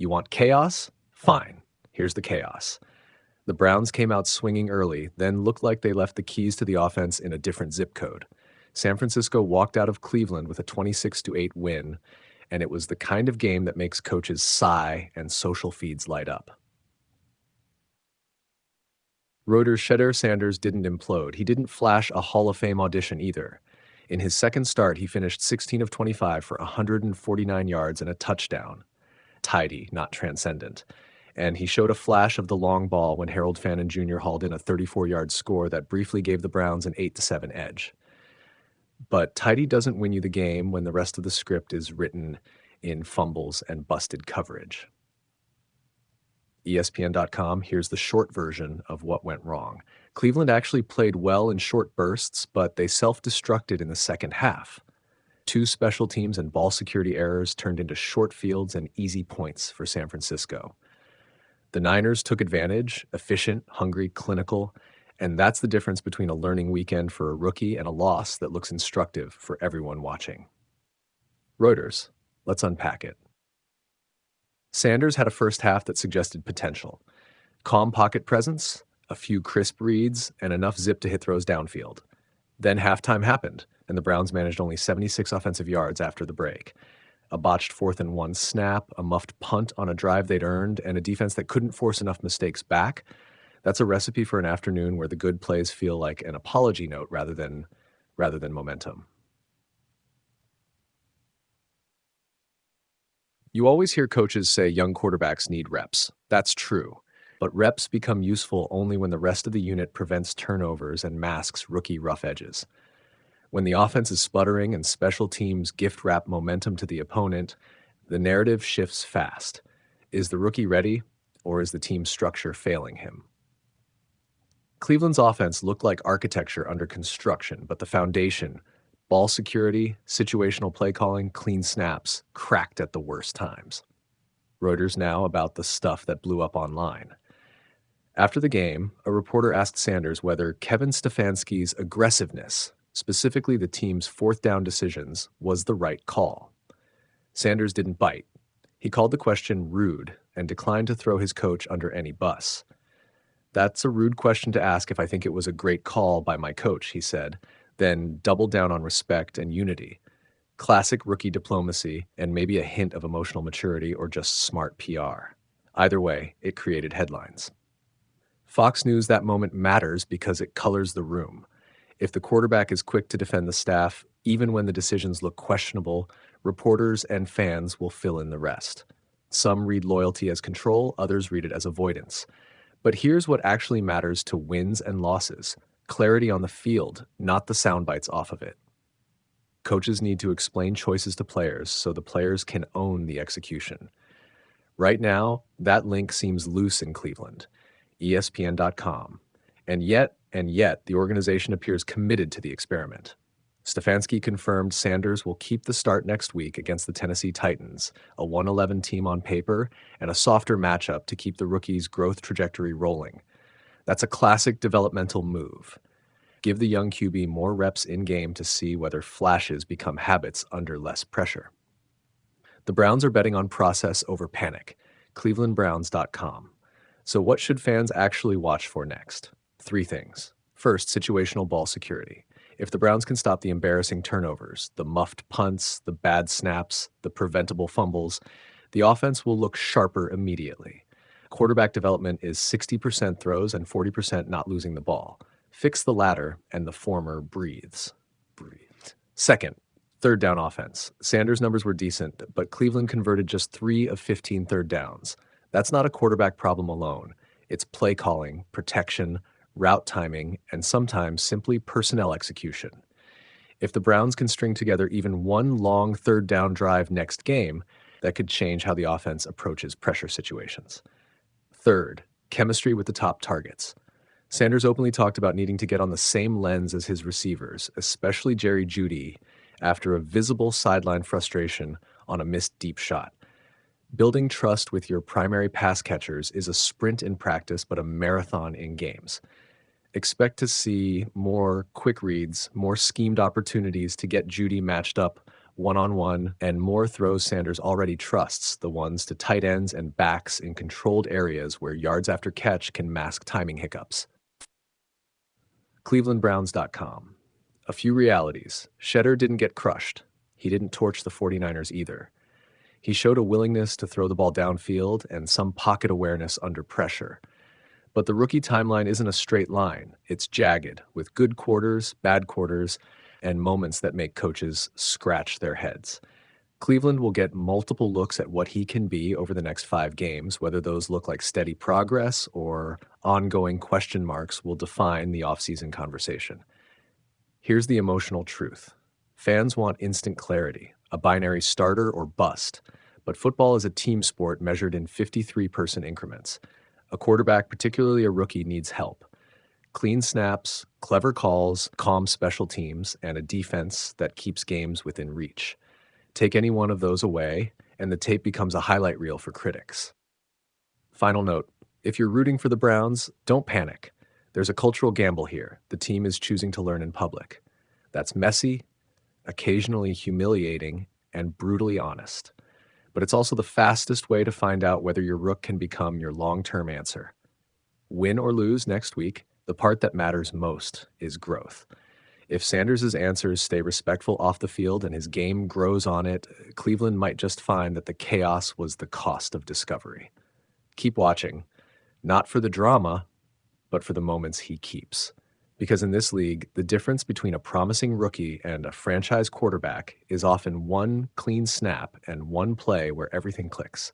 You want chaos? Fine. Here's the chaos. The Browns came out swinging early, then looked like they left the keys to the offense in a different zip code. San Francisco walked out of Cleveland with a 26-8 win, and it was the kind of game that makes coaches sigh and social feeds light up. Reuters' Shedeur Sanders didn't implode. He didn't flash a Hall of Fame audition either. In his second start, he finished 16 of 25 for 149 yards and a touchdown. Tidy, not transcendent. And he showed a flash of the long ball when Harold Fannin Jr. hauled in a 34-yard score that briefly gave the Browns an 8-7 edge. But tidy doesn't win you the game when the rest of the script is written in fumbles and busted coverage. ESPN.com, here's the short version of what went wrong. Cleveland actually played well in short bursts, but they self-destructed in the second half. 2 special teams and ball security errors turned into short fields and easy points for San Francisco. The Niners took advantage, efficient, hungry, clinical, and that's the difference between a learning weekend for a rookie and a loss that looks instructive for everyone watching. Reuters, let's unpack it. Sanders had a first half that suggested potential. Calm pocket presence, a few crisp reads, and enough zip to hit throws downfield. Then halftime happened, and the Browns managed only 76 offensive yards after the break. A botched 4th-and-1 snap, a muffed punt on a drive they'd earned, and a defense that couldn't force enough mistakes back. That's a recipe for an afternoon where the good plays feel like an apology note rather than momentum. You always hear coaches say young quarterbacks need reps. That's true. But reps become useful only when the rest of the unit prevents turnovers and masks rookie rough edges. When the offense is sputtering and special teams gift-wrap momentum to the opponent, the narrative shifts fast. Is the rookie ready, or is the team structure failing him? Cleveland's offense looked like architecture under construction, but the foundation, ball security, situational play calling, clean snaps, cracked at the worst times. Reuters now about the stuff that blew up online. After the game, a reporter asked Sanders whether Kevin Stefanski's aggressiveness, specifically the team's 4th down decisions, was the right call. Sanders didn't bite. He called the question rude and declined to throw his coach under any bus. That's a rude question to ask if I think it was a great call by my coach, he said, then doubled down on respect and unity. Classic rookie diplomacy and maybe a hint of emotional maturity or just smart PR. Either way, it created headlines. Fox News that moment matters because it colors the room. If the quarterback is quick to defend the staff, even when the decisions look questionable, reporters and fans will fill in the rest. Some read loyalty as control, others read it as avoidance. But here's what actually matters to wins and losses: clarity on the field, not the sound bites off of it. Coaches need to explain choices to players so the players can own the execution. Right now, that link seems loose in Cleveland. ESPN.com. And yet, the organization appears committed to the experiment. Stefanski confirmed Sanders will keep the start next week against the Tennessee Titans, a 1-11 team on paper, and a softer matchup to keep the rookie's growth trajectory rolling. That's a classic developmental move. Give the young QB more reps in-game to see whether flashes become habits under less pressure. The Browns are betting on process over panic. ClevelandBrowns.com. So what should fans actually watch for next? 3 things. First, situational ball security. If the Browns can stop the embarrassing turnovers, the muffed punts, the bad snaps, the preventable fumbles, the offense will look sharper immediately. Quarterback development is 60% throws and 40% not losing the ball. Fix the latter, and the former breathes. Second, 3rd down offense. Sanders' numbers were decent, but Cleveland converted just 3 of 15 3rd downs. That's not a quarterback problem alone. It's play calling, protection, route timing, and sometimes simply personnel execution. If the Browns can string together even one long 3rd down drive next game, that could change how the offense approaches pressure situations. Third, chemistry with the top targets. Sanders openly talked about needing to get on the same lens as his receivers, especially Jerry Jeudy, after a visible sideline frustration on a missed deep shot. Building trust with your primary pass catchers is a sprint in practice, but a marathon in games. Expect to see more quick reads, more schemed opportunities to get Jeudy matched up one-on-one, and more throws Sanders already trusts, the ones to tight ends and backs in controlled areas where yards after catch can mask timing hiccups. ClevelandBrowns.com. A few realities. Shedeur didn't get crushed. He didn't torch the 49ers either. He showed a willingness to throw the ball downfield and some pocket awareness under pressure. But the rookie timeline isn't a straight line. It's jagged, with good quarters, bad quarters, and moments that make coaches scratch their heads. Cleveland will get multiple looks at what he can be over the next 5 games. Whether those look like steady progress or ongoing question marks will define the offseason conversation. Here's the emotional truth. Fans want instant clarity, a binary starter or bust. But football is a team sport measured in 53-person increments. A quarterback, particularly a rookie, needs help. Clean snaps, clever calls, calm special teams, and a defense that keeps games within reach. Take any one of those away, and the tape becomes a highlight reel for critics. Final note, if you're rooting for the Browns, don't panic. There's a cultural gamble here. The team is choosing to learn in public. That's messy, occasionally humiliating, and brutally honest. But it's also the fastest way to find out whether your rook can become your long-term answer. Win or lose next week, the part that matters most is growth. If Sanders' answers stay respectful off the field and his game grows on it, Cleveland might just find that the chaos was the cost of discovery. Keep watching, not for the drama, but for the moments he keeps. Because in this league, the difference between a promising rookie and a franchise quarterback is often one clean snap and one play where everything clicks.